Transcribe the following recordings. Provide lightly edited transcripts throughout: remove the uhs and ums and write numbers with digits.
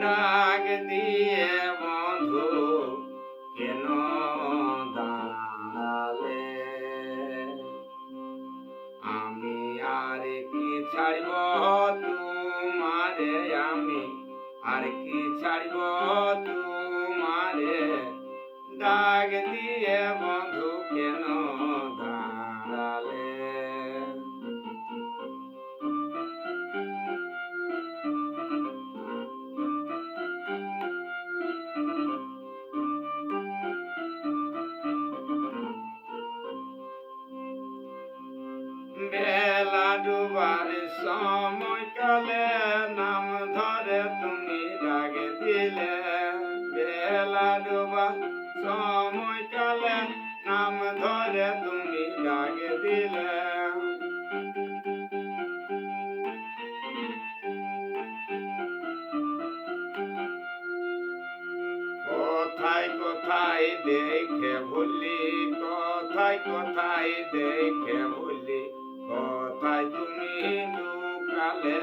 ডাক দিয়ে বন্ধু কেন দাঁড়ালে? আমি আর কি ছাড়ব তোমারে, আমি আর কি ছাড়ব তোমারে, ডাক দিয়ে বন্ধু কেন দাঁড়ালে? বেলা ডুবার সময় কালে নাম ধরে তুমি ডাক দিলে। বেলা ডুবার সময় কালে নাম ধরে তুমি ডাক দিলে। কোথায় কোথায় দেখে ভুলি, কোথায় কোথায় দেখে ভুলি, কোথায় তুমি লুকালে,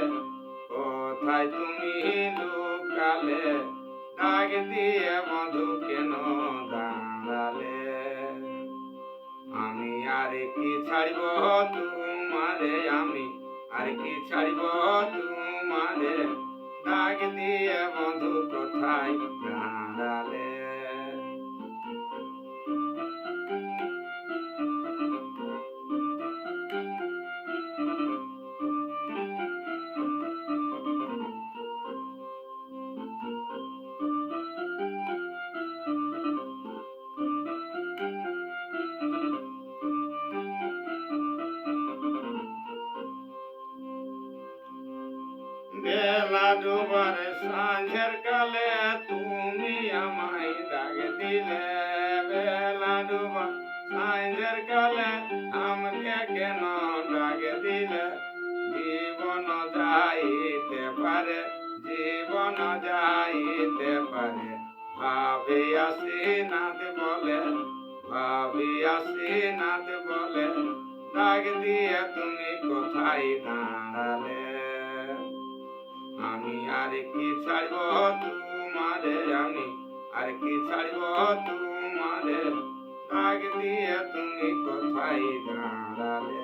কোথায় তুমি লুকালে, ডাক দিয়ে বন্ধু কেন দাঁড়ালে? আমি আর কি ছাড়ব তোমারে, আমি আর কি ছাড়ব তোমারে, ডাক দিয়ে বন্ধু কোথায় দাঁড়ালে? বেলা ডুবার সাঁঝের কালে তুমি আমায় ডাক দিলে। বেলা ডুবার সাঁঝের কালে আমাকে কেন ডাক দিলে? জীবন যাইতে পারে, জীবন যাইতে পারে, ভাবি আসি নাথ বলে, ভাবি আসি নাথ বলে, ডাক দিয়ে তুমি কোথায় দাঁড়ালে? আমি আর কি ছাড়ব তোমারে, আমি আর কি ছাড়ব তোমারে, ডাক দিয়ে তুমি কোথায় দাঁড়ালে?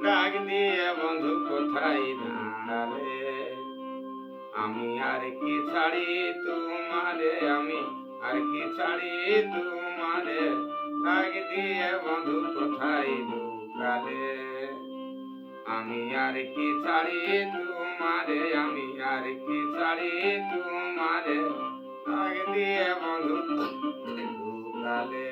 ডাক দিয়ে বন্ধু কোথায় দাঁড়ালে? আমি আর কি ছাড়ি তোমারে, আমি আর কি ছাড়ি তোমারে, ডাক দিয়ে বন্ধু কোথায় লুকালে? আমি আর কি ছাড়ি তোমারে, আমি আর কি ছাড়ি তোমারে, ডাক দিয়ে বন্ধু লুকালে?